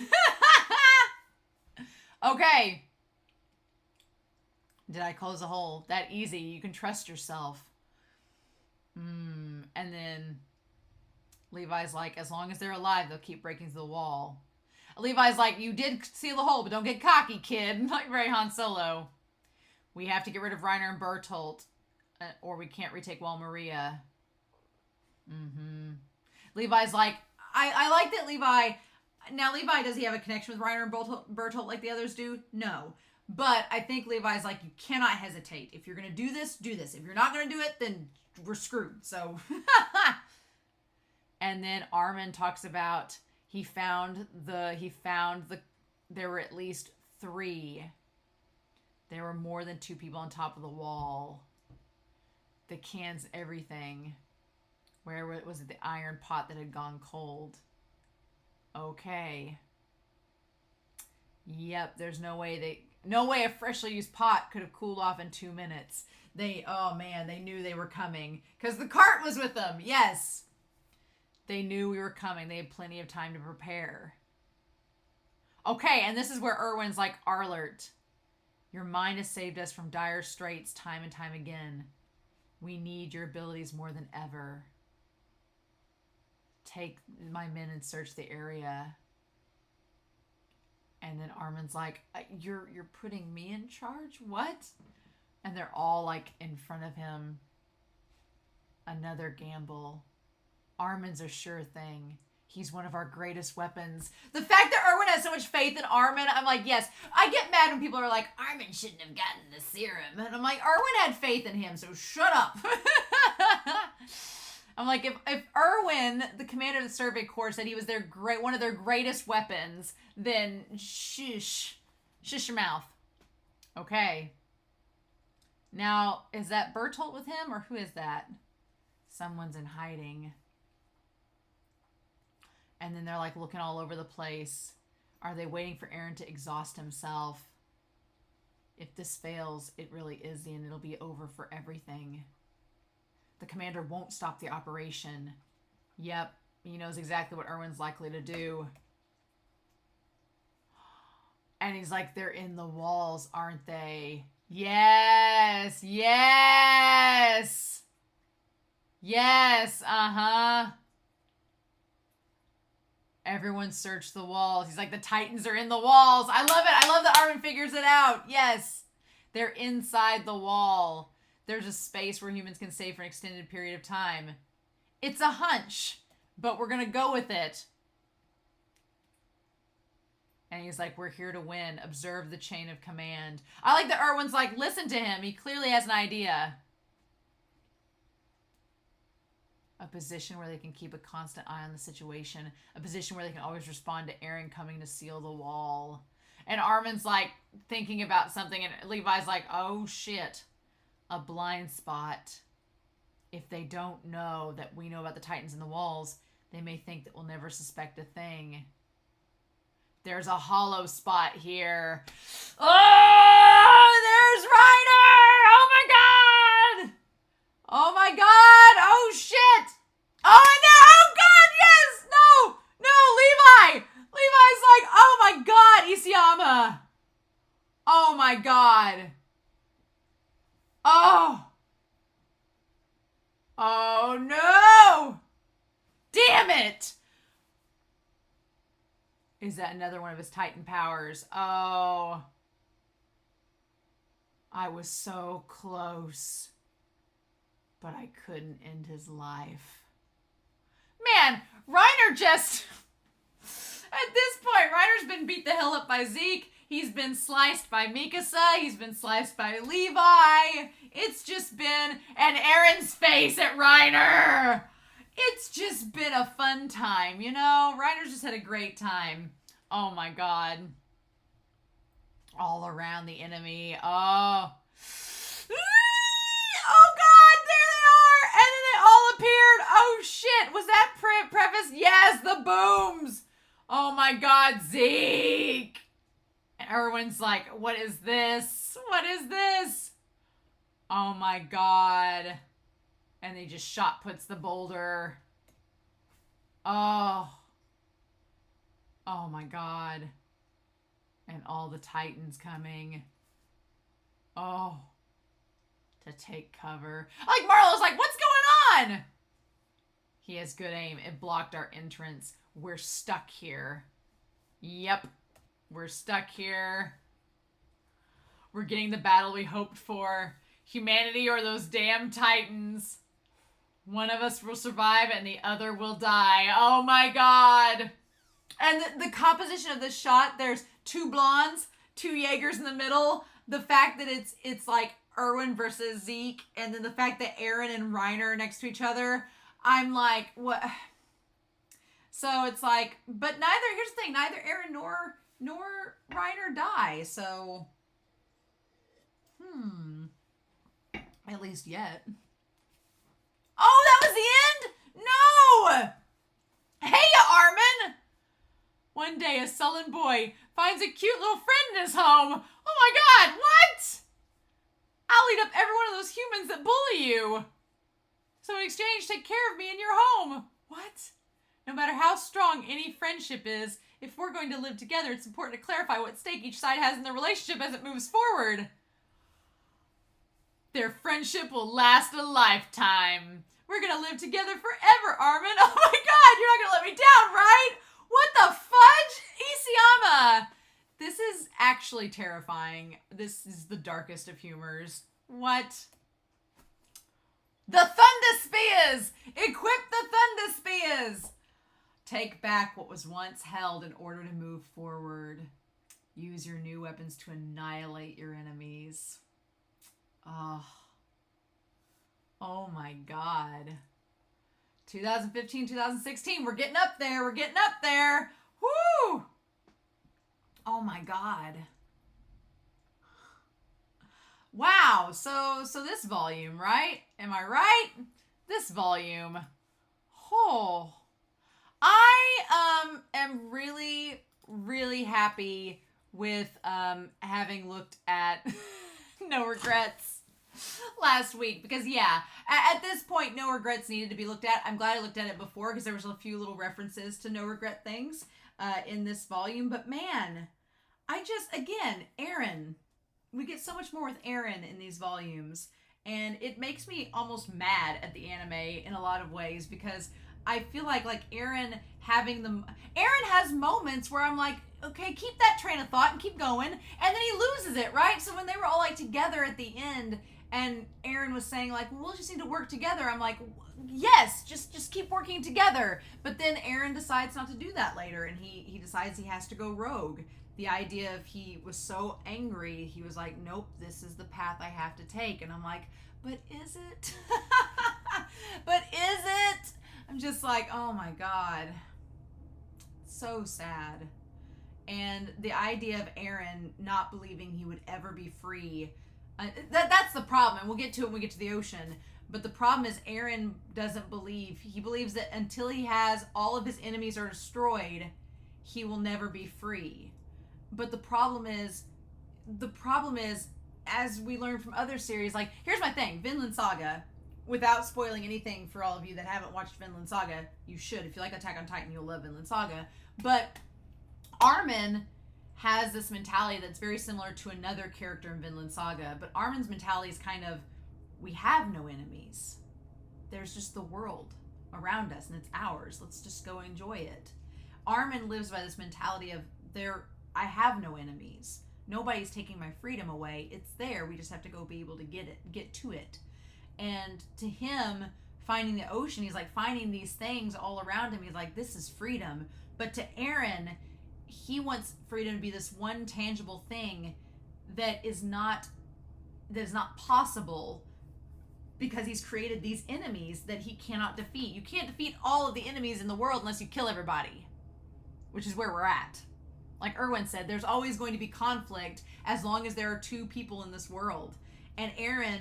[SPEAKER 1] Okay. Did I close the hole? That easy. You can trust yourself. And then Levi's like, as long as they're alive, they'll keep breaking through the wall. Levi's like, you did seal the hole, but don't get cocky, kid. Like very Han Solo. We have to get rid of Reiner and Bertolt, or we can't retake Wall Maria. Levi's like, I like that Levi... Now, Levi, does he have a connection with Reiner and Bertolt like the others do? No. But I think Levi's like, you cannot hesitate. If you're going to do this, do this. If you're not going to do it, then we're screwed. So, and then Armin talks about he found there were at least 3. There were more than 2 people on top of the wall. The cans, everything. Where was it? The iron pot that had gone cold. Okay. Yep, there's no way a freshly used pot could have cooled off in 2 minutes. Oh man, they knew they were coming. Because the cart was with them, yes. They knew we were coming. They had plenty of time to prepare. Okay, and this is where Erwin's like, Arlert, your mind has saved us from dire straits time and time again. We need your abilities more than ever. Take my men and search the area. And then Armin's like, you're putting me in charge? What? And they're all like in front of him. Another gamble. Armin's a sure thing. He's one of our greatest weapons. The fact that Erwin has so much faith in Armin, I'm like, yes. I get mad when people are like, Armin shouldn't have gotten the serum. And I'm like, Erwin had faith in him, so shut up. I'm like, if Erwin, the commander of the Survey Corps, said he was one of their greatest weapons, then shush your mouth. Okay. Now, is that Bertolt with him, or who is that? Someone's in hiding. And then they're like looking all over the place. Are they waiting for Eren to exhaust himself? If this fails, it really is the end. It'll be over for everything. The commander won't stop the operation. Yep, he knows exactly what Erwin's likely to do. And he's like, they're in the walls, aren't they? Yes, yes. Yes, uh-huh. Everyone search the walls. He's like, the Titans are in the walls. I love it. I love that Armin figures it out. Yes. They're inside the wall. There's a space where humans can stay for an extended period of time. It's a hunch, but we're going to go with it. And he's like, we're here to win. Observe the chain of command. I like that Erwin's like, listen to him. He clearly has an idea. A position where they can keep a constant eye on the situation. A position where they can always respond to Eren coming to seal the wall. And Armin's like thinking about something, and Levi's like, oh shit. A blind spot. If they don't know that we know about the Titans in the walls, they may think that we'll never suspect a thing. There's a hollow spot here. Oh, there's Reiner! Oh my god! Oh my god! Oh shit! Oh no! Oh god! Yes! No! No! Levi! Levi's like, oh my god, Isayama! Oh my god! Oh! Oh no! Damn it! Is that another one of his Titan powers? Oh. I was so close. But I couldn't end his life. Man, Reiner just... At this point, Reiner's been beat the hell up by Zeke. He's been sliced by Mikasa. He's been sliced by Levi. It's just been... And Eren's face at Reiner. It's just been a fun time, you know? Reiner's just had a great time. Oh my god. All around the enemy. Oh. Oh god, there they are! And then they all appeared. Oh shit, was that preface? Yes, the booms. Oh my god, Zeke. And Erwin's like, what is this? What is this? Oh my god. And he just shot puts the boulder. Oh. Oh my god. And all the Titans coming. Oh. To take cover. Like Marlo's like, what's going on? He has good aim. It blocked our entrance. We're stuck here. Yep. We're stuck here. We're getting the battle we hoped for. Humanity or those damn Titans. One of us will survive and the other will die. Oh my god. And the composition of this shot, there's two blondes, two Jaegers in the middle. The fact that it's like Erwin versus Zeke, and then the fact that Eren and Reiner are next to each other, I'm like, what? So it's like, but here's the thing, neither Eren nor Reiner die, so, at least yet. Oh, that was the end? No! Hey, Armin! One day, a sullen boy finds a cute little friend in his home. Oh my god, what? I'll eat up every one of those humans that bully you. So in exchange, take care of me in your home. What? No matter how strong any friendship is, if we're going to live together, it's important to clarify what stake each side has in the relationship as it moves forward. Their friendship will last a lifetime. We're gonna live together forever, Armin. Oh my god, you're not gonna let me down, right? What the fudge? Isayama! This is actually terrifying. This is the darkest of humors. What? The Thunder Spears! Equip the Thunder Spears! Take back what was once held in order to move forward. Use your new weapons to annihilate your enemies. Oh. Oh my god. 2015, 2016. We're getting up there. We're getting up there. Woo! Oh my god. Wow. So this volume, right? Am I right? This volume. Oh. I am really, really happy with having looked at No Regrets last week, because yeah, at this point No Regrets needed to be looked at. I'm glad I looked at it before because there was a few little references to No Regret things in this volume. But man, again, Eren, we get so much more with Eren in these volumes, and it makes me almost mad at the anime in a lot of ways, because I feel like Eren has moments where I'm like, okay, keep that train of thought and keep going, and then he loses it, right? So when they were all like together at the end, and Eren was saying like, well, we'll just need to work together, I'm like, yes, just keep working together. But then Eren decides not to do that later, and he decides he has to go rogue. The idea of he was so angry, he was like, nope, this is the path I have to take. And I'm like, but is it? But is it? I'm just like, oh my God. So sad. And the idea of Eren not believing he would ever be free, that's the problem. And we'll get to it when we get to the ocean. But the problem is Eren doesn't believe. He believes that until he has all of his enemies are destroyed, he will never be free. But the problem is, as we learned from other series, like, here's my thing, Vinland Saga, without spoiling anything for all of you that haven't watched Vinland Saga, you should. If you like Attack on Titan, you'll love Vinland Saga. But Armin has this mentality that's very similar to another character in Vinland Saga, but Armin's mentality is kind of, we have no enemies. There's just the world around us, and it's ours. Let's just go enjoy it. Armin lives by this mentality of, I have no enemies. Nobody's taking my freedom away. It's there. We just have to go be able to get to it. And to him, finding the ocean, he's like finding these things all around him. He's like, this is freedom. But to Eren, he wants freedom to be this one tangible thing that is not possible, because he's created these enemies that he cannot defeat. You can't defeat all of the enemies in the world unless you kill everybody, which is where we're at. Like Erwin said, there's always going to be conflict as long as there are two people in this world. And Eren,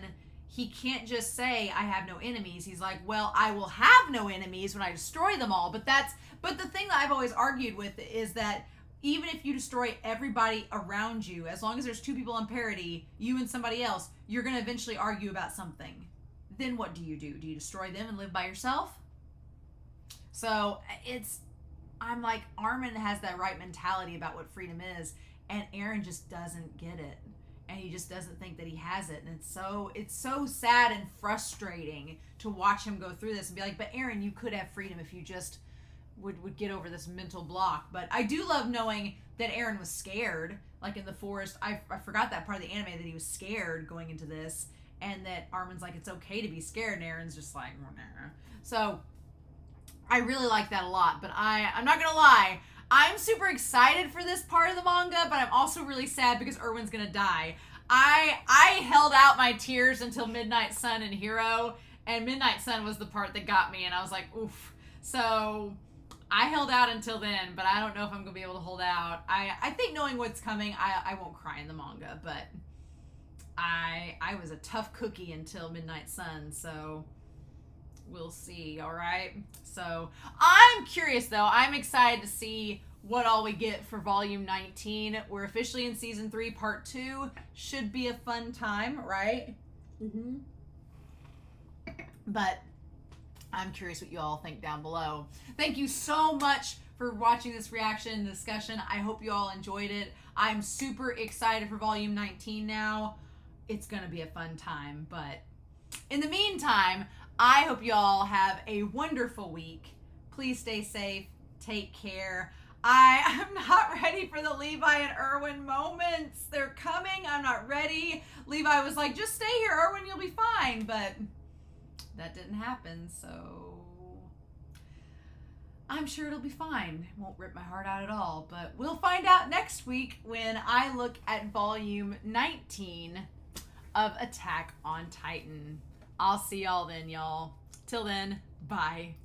[SPEAKER 1] he can't just say, I have no enemies. He's like, well, I will have no enemies when I destroy them all. But the thing that I've always argued with is that even if you destroy everybody around you, as long as there's two people on parity, you and somebody else, you're going to eventually argue about something. Then what do? Do you destroy them and live by yourself? So I'm like, Armin has that right mentality about what freedom is, and Eren just doesn't get it. And he just doesn't think that he has it. And it's so sad and frustrating to watch him go through this and be like, but Eren, you could have freedom if you just would get over this mental block. But I do love knowing that Eren was scared, like in the forest. I forgot that part of the anime, that he was scared going into this, and that Armin's like, it's okay to be scared, and Eren's just like, nah. So I really like that a lot. But I'm not gonna lie, I'm super excited for this part of the manga, but I'm also really sad because Erwin's gonna die. I held out my tears until Midnight Sun and Hero, and Midnight Sun was the part that got me, and I was like, oof. So I held out until then, but I don't know if I'm gonna be able to hold out. I think knowing what's coming, I won't cry in the manga, but I was a tough cookie until Midnight Sun, so we'll see. All right, so I'm curious though. I'm excited to see what all we get for volume 19. We're officially in season 3 part 2. Should be a fun time, right? But I'm curious what you all think down below. Thank you so much for watching this reaction and discussion. I hope you all enjoyed it. I'm super excited for volume 19 now. It's gonna be a fun time, but in the meantime, I hope you all have a wonderful week. Please stay safe. Take care. I am not ready for the Levi and Erwin moments. They're coming. I'm not ready. Levi was like, just stay here, Erwin, you'll be fine. But that didn't happen, so I'm sure it'll be fine. It won't rip my heart out at all. But we'll find out next week when I look at volume 19 of Attack on Titan. I'll see y'all then, y'all. Till then, bye.